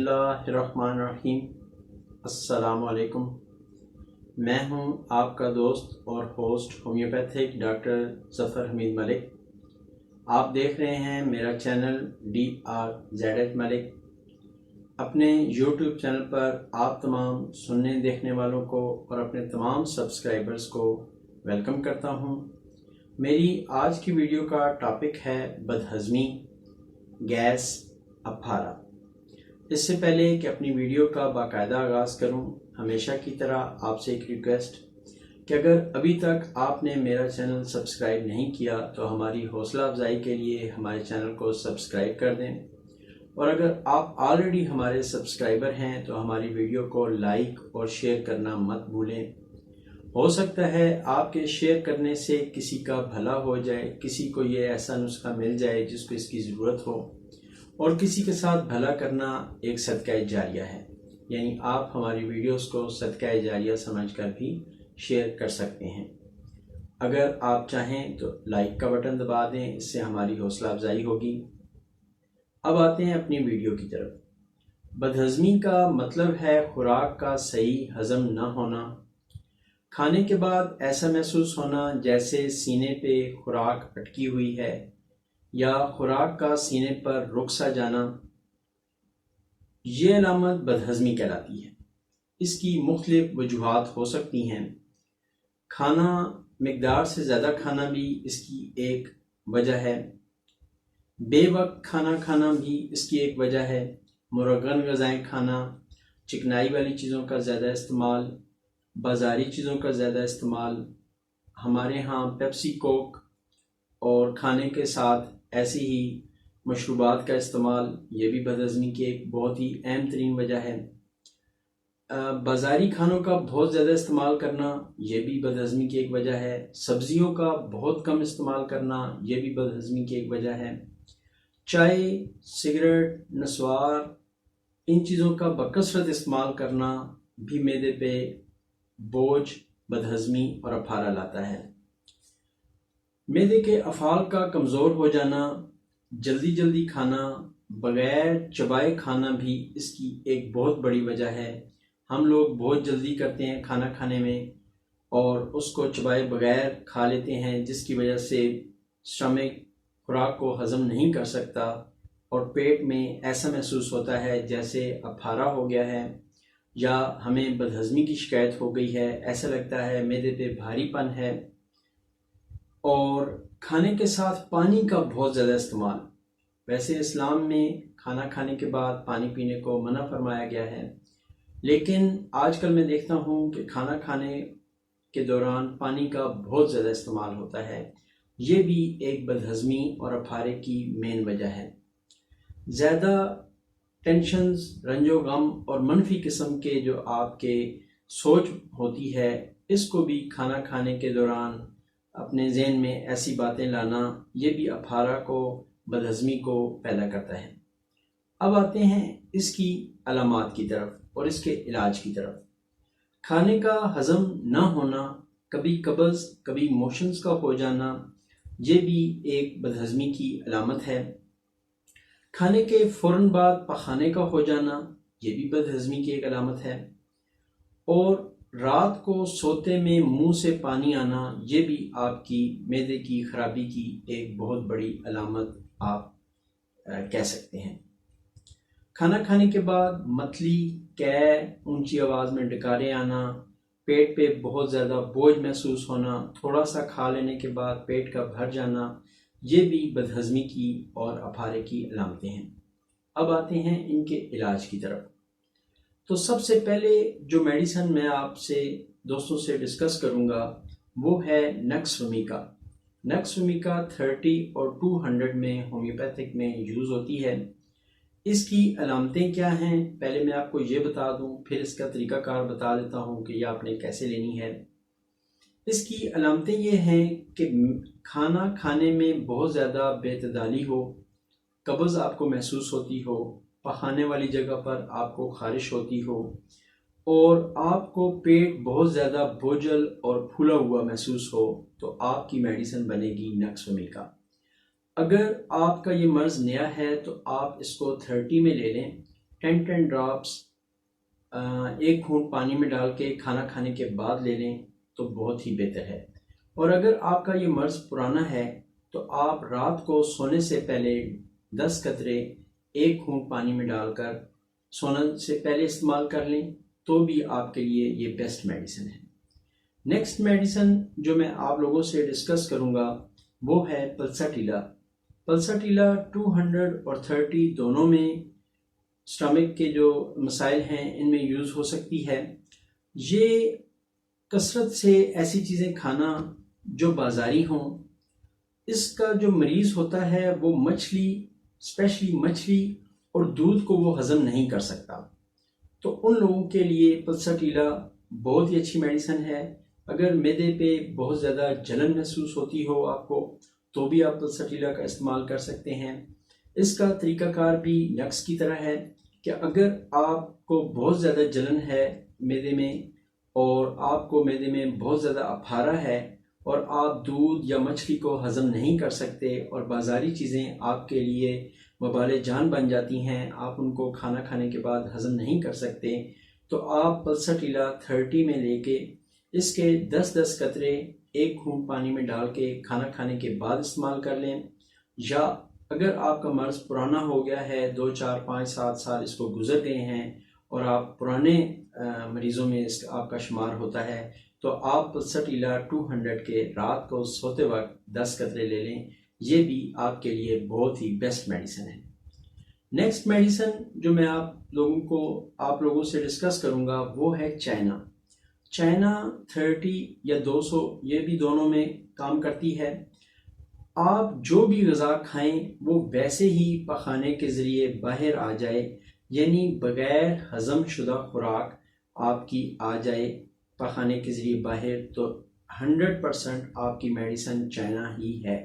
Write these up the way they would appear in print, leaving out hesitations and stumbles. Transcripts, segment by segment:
बिस्मिल्लाहिर्रहमानिर्रहीम। अस्सलामुअलैकुम। मैं हूं आपका दोस्त और host homeopathic doctor Zafar Hamid Malik. आप देख रहे हैं मेरा चैनल DR मलिक। अपने YouTube चैनल पर आप तमाम सुनने देखने वालों को और अपने तमाम सब्सक्राइबर्स को वेलकम करता हूं। मेरी आज की वीडियो का टॉपिक है बदहज़मी, गैस, अफारा। इससे पहले कि अपनी वीडियो का बाकायदा आगाज़ करूं, हमेशा की तरह आपसे एक रिक्वेस्ट कि अगर अभी तक आपने मेरा चैनल सब्सक्राइब नहीं किया तो हमारी हौसला अफजाई के लिए हमारे चैनल को सब्सक्राइब कर दें, और अगर आप ऑलरेडी हमारे सब्सक्राइबर हैं तो हमारी वीडियो को लाइक और शेयर करना मत भूलें। हो सकता है आपके शेयर करने से किसी का भला हो जाए, किसी को ये ऐसा नुस्खा मिल जाए जिसको इसकी ज़रूरत हो, और किसी के साथ भला करना एक सदका जारिया है। यानी आप हमारी वीडियोस को सदका जारिया समझकर भी शेयर कर सकते हैं। अगर आप चाहें तो लाइक का बटन दबा दें, इससे हमारी हौसला अफजाई होगी। अब आते हैं अपनी वीडियो की तरफ। बदहज़मी का मतलब है खुराक का सही हज़म न होना। खाने के बाद ऐसा महसूस होना जैसे सीने पे खुराक अटकी हुई है या खुराक का सीने पर रुक सा जाना, ये अलामत बदहज़मी कहलाती है। इसकी मुख्तलिफ वजूहात हो सकती हैं। खाना मिकदार से ज़्यादा खाना भी इसकी एक वजह है। बेवक्त खाना खाना भी इसकी एक वजह है। मुरगन ग़िज़ाएँ खाना, चिकनाई वाली चीज़ों का ज़्यादा इस्तेमाल, बाज़ारी चीज़ों का ज़्यादा इस्तेमाल, हमारे यहाँ पेप्सी कोक और खाने के साथ ऐसी ही मशरूबात का इस्तेमाल, ये भी बदहज़मी की एक बहुत ही अहम तरीन वजह है। बाज़ारी खानों का बहुत ज़्यादा इस्तेमाल करना, ये भी बदहज़मी की एक वजह है। सब्ज़ियों का बहुत कम इस्तेमाल करना, ये भी बदहज़मी की एक वजह है। चाय, सिगरेट, नस्वार, इन चीज़ों का बकसरत इस्तेमाल करना भी मैदे पे बोझ, बदहज़मी और अफारा लाता है। मैदे के अफ़ाल का कमज़ोर हो जाना, जल्दी जल्दी खाना, बग़ैर चबाए खाना भी इसकी एक बहुत बड़ी वजह है। हम लोग बहुत जल्दी करते हैं खाना खाने में और उसको चबाए बग़ैर खा लेते हैं, जिसकी वजह से स्टमक खुराक को हज़म नहीं कर सकता और पेट में ऐसा महसूस होता है जैसे अफारा हो गया है या हमें बदहज़मी की शिकायत हो गई है। ऐसा लगता है मैदे पे भारीपन है। और खाने के साथ पानी का बहुत ज़्यादा इस्तेमाल। वैसे इस्लाम में खाना खाने के बाद पानी पीने को मना फरमाया गया है, लेकिन आजकल मैं देखता हूँ कि खाना खाने के दौरान पानी का बहुत ज़्यादा इस्तेमाल होता है। ये भी एक बदहज़मी और अफारे की मेन वजह है। ज़्यादा टेंशन्स, रंजो गम और मनफी किस्म के जो आपके सोच होती है, इसको भी खाना खाने के दौरान अपने ज़हन में ऐसी बातें लाना, ये भी अफारा को, बदहज़मी को पैदा करता है। अब आते हैं इसकी अलामात की तरफ और इसके इलाज की तरफ। खाने का हज़म न होना, कभी कब्ज़, कभी मोशंस का हो जाना, ये भी एक बदहज़मी की अलामत है। खाने के फ़ौरन बाद पखाने का हो जाना, ये भी बदहज़मी की एक अलामत है। और रात को सोते में मुंह से पानी आना, ये भी आपकी मैदे की खराबी की एक बहुत बड़ी अलामत आप कह सकते हैं। खाना खाने के बाद मतली, कै, ऊंची आवाज़ में डकारे आना, पेट पे बहुत ज़्यादा बोझ महसूस होना, थोड़ा सा खा लेने के बाद पेट का भर जाना, ये भी बदहज़मी की और अफारे की अलामतें हैं। अब आते हैं इनके इलाज की तरफ। तो सबसे पहले जो मेडिसिन मैं आपसे दोस्तों से डिस्कस करूंगा वो है नक्स वमिका। नक्स वमिका 30 और 200 में होम्योपैथिक में यूज़ होती है। इसकी अलामतें क्या हैं, पहले मैं आपको ये बता दूं, फिर इसका तरीक़ाकार बता देता हूं कि यह आपने कैसे लेनी है। इसकी अलामतें ये हैं कि खाना खाने में बहुत ज़्यादा बेतदाली हो, कब्ज़ आपको महसूस होती हो, पखाने वाली जगह पर आपको खारिश होती हो और आपको पेट बहुत ज़्यादा बोझल और फूला हुआ महसूस हो, तो आपकी मेडिसिन बनेगी नक्स वमिका। अगर आपका ये मर्ज़ नया है तो आप इसको 30 में ले लें, 10 ड्रॉप्स एक घूंट पानी में डाल के खाना खाने के बाद ले लें तो बहुत ही बेहतर है। और अगर आपका ये मर्ज़ पुराना है तो आप रात को सोने से पहले 10 कतरे एक घूंट पानी में डालकर सोने से पहले इस्तेमाल कर लें तो भी आपके लिए ये बेस्ट मेडिसिन है। नेक्स्ट मेडिसिन जो मैं आप लोगों से डिस्कस करूंगा वो है पल्साटीला। पल्साटीला 200 और 30 दोनों में स्टमक के जो मसाइल हैं इनमें यूज़ हो सकती है। ये कसरत से ऐसी चीज़ें खाना जो बाज़ारी हों, इसका जो मरीज़ होता है वो मछली, स्पेशली मछली और दूध को वो हज़म नहीं कर सकता, तो उन लोगों के लिए पल्साटीला बहुत ही अच्छी मेडिसिन है। अगर मैदे पे बहुत ज़्यादा जलन महसूस होती हो आपको तो भी आप पल्साटीला का इस्तेमाल कर सकते हैं। इसका तरीकाकार भी नक्स की तरह है कि अगर आपको बहुत ज़्यादा जलन है मैदे में और आपको मैदे में बहुत ज़्यादा अफारा है और आप दूध या मछली को हज़म नहीं कर सकते और बाज़ारी चीज़ें आपके लिए वबाले जान बन जाती हैं, आप उनको खाना खाने के बाद हज़म नहीं कर सकते, तो आप पल्साटीला 30 में लेके इसके 10-10 कतरे एक घूंट पानी में डाल के खाना खाने के बाद इस्तेमाल कर लें। या अगर आपका मर्ज़ पुराना हो गया है, 2, 4, 5, 7 साल इसको गुजर गए हैं और आप पुराने मरीज़ों में आपका शुमार होता है, तो आप पल्साटीला 200 के रात को सोते वक्त 10 कतरे ले लें। ये भी आपके लिए बहुत ही बेस्ट मेडिसिन है। नेक्स्ट मेडिसिन जो मैं आप लोगों से डिस्कस करूंगा वो है चाइना। चाइना 30 या 200 ये भी दोनों में काम करती है। आप जो भी ग़िज़ा खाएं वो वैसे ही पखाने के ज़रिए बाहर आ जाए, यानी बग़ैर हज़म शुदा खुराक आपकी आ जाए पखाने के ज़रिए बाहर, तो 100% आपकी मेडिसिन चाइना ही है।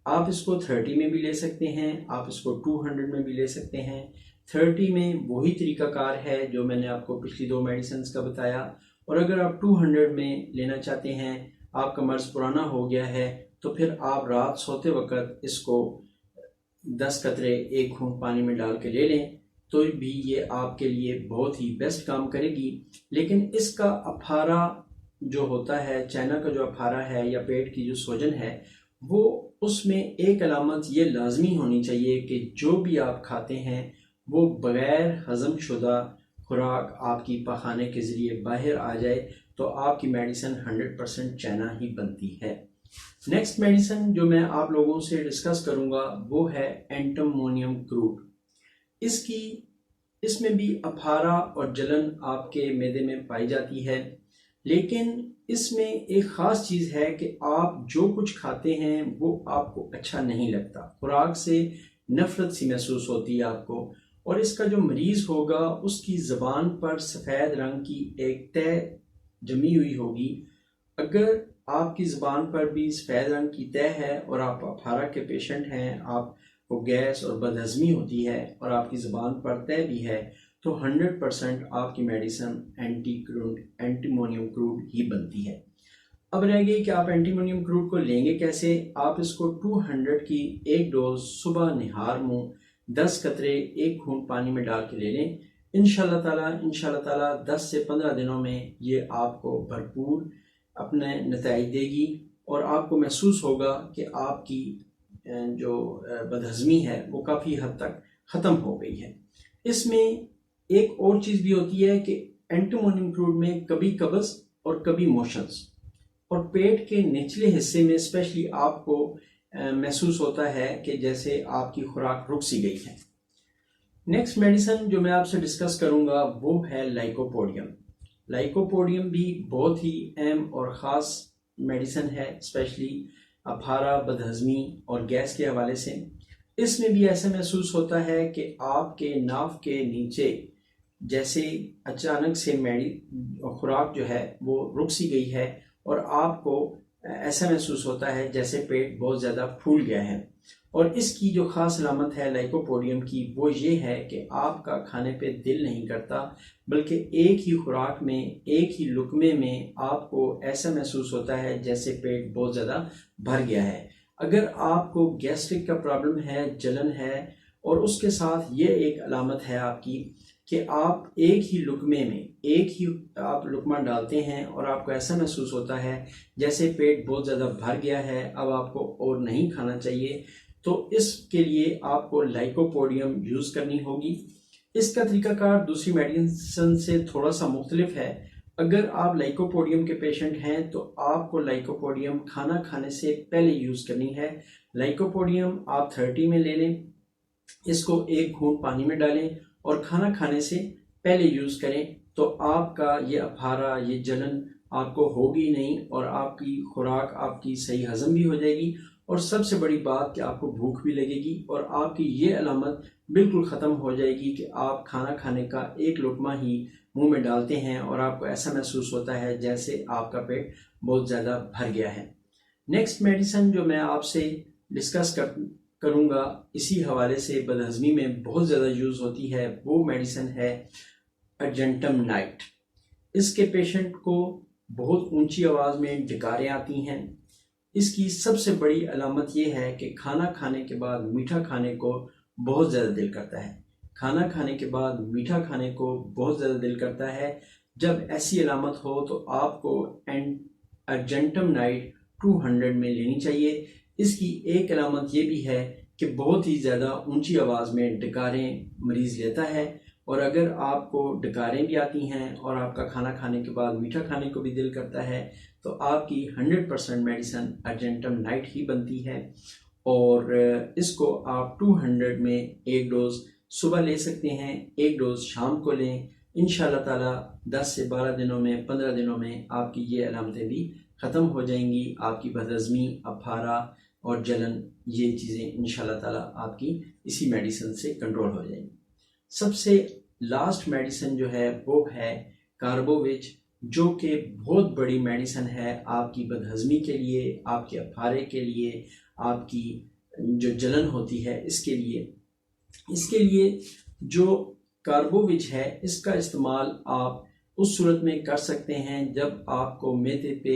आप इसको 30 में भी ले सकते हैं, आप इसको 200 में भी ले सकते हैं। 30 में वही तरीकाकार है जो मैंने आपको पिछली 2 मेडिसिन का बताया, और अगर आप 200 में लेना चाहते हैं, आपका मर्ज़ पुराना हो गया है, तो फिर आप रात सोते वक्त इसको 10 कतरे एक घूंट पानी में डाल के ले लें तो भी ये आपके लिए बहुत ही बेस्ट काम करेगी। लेकिन इसका अफारा जो होता है, चाइना का जो अफारा है या पेट की जो सूजन है, वो उसमें एक अलामत ये लाजमी होनी चाहिए कि जो भी आप खाते हैं वो बग़ैर हज़म शुदा खुराक आपकी पखाने के ज़रिए बाहर आ जाए, तो आपकी मेडिसिन 100% चाइना ही बनती है। नेक्स्ट मेडिसिन जो मैं आप लोगों से डिस्कस करूंगा वो है एंटीमोनियम क्रूड। इसमें भी अफारा और जलन आपके मैदे में पाई जाती है, लेकिन इसमें एक ख़ास चीज़ है कि आप जो कुछ खाते हैं वो आपको अच्छा नहीं लगता, खुराक से नफ़रत सी महसूस होती है आपको, और इसका जो मरीज़ होगा उसकी ज़बान पर सफ़ेद रंग की एक तह जमी हुई होगी। अगर आपकी ज़बान पर भी सफ़ेद रंग की तह है और आप अफारा के पेशेंट हैं, आपको गैस और बदहज़मी होती है और आपकी ज़बान पर तह भी है, तो 100% आपकी मेडिसिन एंटीमोनियम क्रूड ही बनती है। अब रह गई कि आप एंटीमोनियम क्रूड को लेंगे कैसे। आप इसको 200 की एक डोज सुबह निहार मुँह 10 कतरे एक घूंट पानी में डाल के ले लें। इंशाल्लाह ताला 10 से 15 दिनों में ये आपको भरपूर अपने नतीजे देगी और आपको महसूस होगा कि आपकी जो बदहज़मी है वो काफ़ी हद तक ख़त्म हो गई है। इसमें एक और चीज़ भी होती है कि एंटीमोनियम क्रूड में कभी कब्ज़ और कभी मोशंस, और पेट के निचले हिस्से में स्पेशली आपको महसूस होता है कि जैसे आपकी खुराक रुक सी गई है। नेक्स्ट मेडिसिन जो मैं आपसे डिस्कस करूंगा वो है लाइकोपोडियम। लाइकोपोडियम भी बहुत ही अहम और ख़ास मेडिसिन है, स्पेशली अफारा, बदहज़मी और गैस के हवाले से। इसमें भी ऐसा महसूस होता है कि आपके नाफ के नीचे जैसे अचानक से खुराक जो है वो रुक सी गई है और आपको ऐसा महसूस होता है जैसे पेट बहुत ज़्यादा फूल गया है। और इसकी जो ख़ास अलामत है लाइकोपोडियम की वो ये है कि आपका खाने पे दिल नहीं करता, बल्कि एक ही खुराक में, एक ही लुकमे में आपको ऐसा महसूस होता है जैसे पेट बहुत ज़्यादा भर गया है। अगर आपको गैस्ट्रिक का प्रॉब्लम है, जलन है, और उसके साथ ये एक अलामत है आपकी कि आप एक ही लुकमे में एक ही आप लुकमा डालते हैं और आपको ऐसा महसूस होता है जैसे पेट बहुत ज़्यादा भर गया है, अब आपको और नहीं खाना चाहिए, तो इसके लिए आपको लाइकोपोडियम यूज़ करनी होगी। इसका तरीकाकार दूसरी मेडिसिन से थोड़ा सा मुख्तलिफ है। अगर आप लाइकोपोडियम के पेशेंट हैं तो आपको लाइकोपोडियम खाना खाने से पहले यूज़ करनी है। लाइकोपोडियम आप 30 में ले लें, इसको एक घूंट पानी में डालें और खाना खाने से पहले यूज़ करें, तो आपका ये अफारा, ये जलन आपको होगी नहीं और आपकी खुराक आपकी सही हजम भी हो जाएगी। और सबसे बड़ी बात कि आपको भूख भी लगेगी और आपकी ये अलामत बिल्कुल ख़त्म हो जाएगी कि आप खाना खाने का एक लुकमा ही मुंह में डालते हैं और आपको ऐसा महसूस होता है जैसे आपका पेट बहुत ज़्यादा भर गया है। नेक्स्ट मेडिसिन जो मैं आपसे डिस्कस करूँगा इसी हवाले से बदहज़मी में बहुत ज़्यादा यूज़ होती है, वो मेडिसिन है अर्जेंटम नाइट। इसके पेशेंट को बहुत ऊंची आवाज़ में डकारें आती हैं। इसकी सबसे बड़ी अलामत ये है कि खाना खाने के बाद मीठा खाने को बहुत ज़्यादा दिल करता है। खाना खाने के बाद मीठा खाने को बहुत ज़्यादा दिल करता है। जब ऐसी अलामत हो तो आपको अर्जेंटम नाइट 200 में लेनी चाहिए। इसकी एक अलामत ये भी है कि बहुत ही ज़्यादा ऊंची आवाज़ में डकारें मरीज़ लेता है, और अगर आपको डकारें भी आती हैं और आपका खाना खाने के बाद मीठा खाने को भी दिल करता है तो आपकी 100% मेडिसिन अर्जेंटम नाइट ही बनती है। और इसको आप 200 में एक डोज सुबह ले सकते हैं, एक डोज शाम को लें। इंशाल्लाह ताला 10 से 12 दिनों में, 15 दिनों में आपकी ये अलामतें भी ख़त्म हो जाएंगी। आपकी बदहज़मी, अफारा और जलन, ये चीज़ें इंशाल्लाह ताला आपकी इसी मेडिसिन से कंट्रोल हो जाएंगी। सबसे लास्ट मेडिसिन जो है वो है कार्बोविच, जो कि बहुत बड़ी मेडिसिन है आपकी बदहज़मी के लिए, आपके अफारे के लिए, आपकी जो जलन होती है इसके लिए। इसके लिए जो कार्बोविच है इसका इस्तेमाल आप उस सूरत में कर सकते हैं जब आपको मैदे पे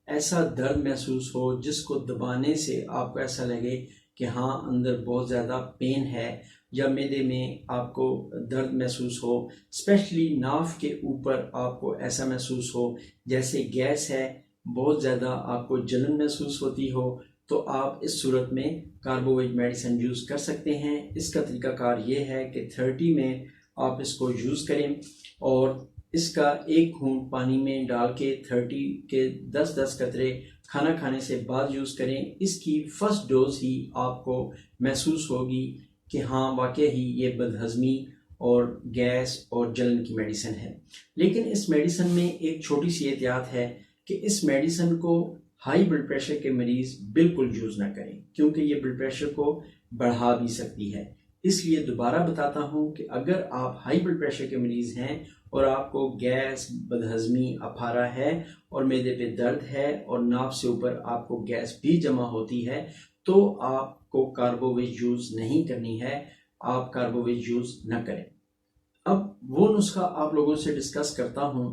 ऐसा दर्द महसूस हो जिसको दबाने से आपको ऐसा लगे कि हाँ अंदर बहुत ज़्यादा पेन है, या मैदे में आपको दर्द महसूस हो, स्पेशली नाफ के ऊपर आपको ऐसा महसूस हो जैसे गैस है, बहुत ज़्यादा आपको जलन महसूस होती हो, तो आप इस सूरत में कार्बोविच मेडिसिन यूज़ कर सकते हैं। इसका तरीकाकार ये है कि 30 में आप इसको यूज़ करें और इसका एक घूंट पानी में डाल के 30 के 10-10 कतरे खाना खाने से बाद यूज़ करें। इसकी फर्स्ट डोज ही आपको महसूस होगी कि हाँ वाकई ही ये बदहज़मी और गैस और जलन की मेडिसिन है। लेकिन इस मेडिसिन में एक छोटी सी एहतियात है कि इस मेडिसिन को हाई ब्लड प्रेशर के मरीज़ बिल्कुल यूज़ ना करें, क्योंकि ये ब्लड प्रेशर को बढ़ा भी सकती है। इसलिए दोबारा बताता हूँ कि अगर आप हाई ब्लड प्रेशर के मरीज़ हैं और आपको गैस, बदहज़मी, अफारा है और मैदे पे दर्द है और नाफ से ऊपर आपको गैस भी जमा होती है, तो आपको कार्बोविच यूज़ नहीं करनी है, आप कार्बोविच यूज़ न करें। अब वो नुस्खा आप लोगों से डिस्कस करता हूँ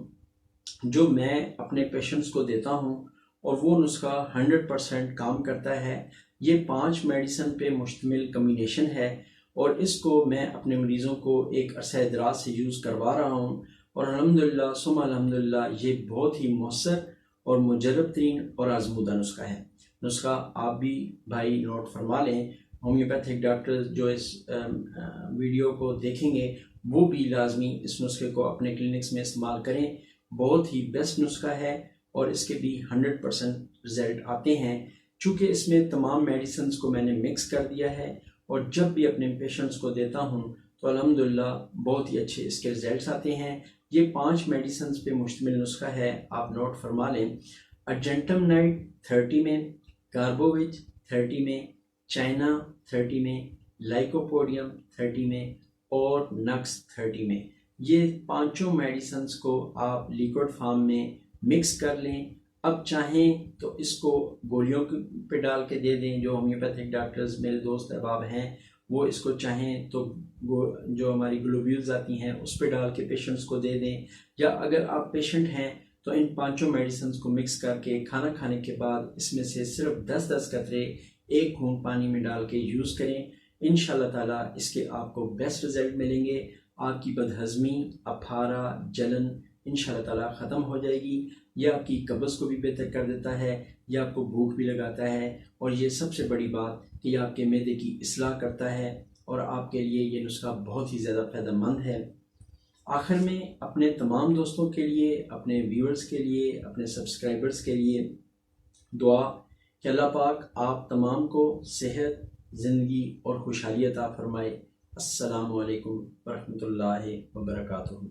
जो मैं अपने पेशेंट्स को देता हूँ, और वो नुस्खा 100% काम करता है। ये 5 मेडिसिन पे मुश्तमिल कम्बिनेशन है और इसको मैं अपने मरीज़ों को एक अरसा दराज से यूज़ करवा रहा हूँ, और अल्हम्दुलिल्लाह सुम्मा अल्हम्दुलिल्लाह ये बहुत ही मौसर और मुजर्रब तरीन और आजमूदा नुस्खा है। नुस्खा आप भी भाई नोट फरमा लें। होम्योपैथिक डॉक्टर जो इस वीडियो को देखेंगे वो भी लाजमी इस नुस्खे को अपने क्लिनिक्स में इस्तेमाल करें। बहुत ही बेस्ट नुस्खा है और इसके भी 100% रिजल्ट आते हैं। चूँकि इसमें तमाम मेडिसिन को मैंने मिक्स कर दिया है और जब भी अपने पेशेंट्स को देता हूँ तो अल्हम्दुलिल्लाह बहुत ही अच्छे इसके रिजल्ट्स आते हैं। ये 5 मेडिसिन पे मुश्तमिल नुस्खा है, आप नोट फरमा लें। अर्जेंटम नाइट 30 में, कार्बोविच 30 में, चाइना 30 में, लाइकोपोडियम 30 में और नक्स 30 में। ये पांचों मेडिसिन को आप लिक्विड फॉर्म में मिक्स कर लें। अब चाहें तो इसको गोलियों पे डाल के दे दें, जो होम्योपैथिक डॉक्टर्स मेरे दोस्त अहबाब हैं वो इसको चाहें तो जो हमारी ग्लोब्यूल्स आती हैं उस पे डाल के पेशेंट्स को दे दें, या अगर आप पेशेंट हैं तो इन पांचों मेडिसिन को मिक्स करके खाना खाने के बाद इसमें से सिर्फ 10-10 कतरे एक घूंट पानी में डाल के यूज़ करें। इंशाल्लाह ताला इसके आपको बेस्ट रिजल्ट मिलेंगे। आपकी बदहज़मी, अफारा, जलन इंशाल्लाह ताला ख़त्म हो जाएगी। ये आपकी कब्ज़ को भी बेहतर कर देता है, ये आपको भूख भी लगाता है, और ये सबसे बड़ी बात कि आपके मैदे की इस्लाह करता है और आपके लिए ये नुस्खा बहुत ही ज़्यादा फ़ायदेमंद है। आखिर में अपने तमाम दोस्तों के लिए, अपने व्यूअर्स के लिए, अपने सब्सक्राइबर्स के लिए दुआ कि अल्लाह पाक आप तमाम को सेहत, ज़िंदगी और खुशहाली अता फ़रमाए। अस्सलामु अलैकुम वरहमतुल्लाहि वबरकातुहू।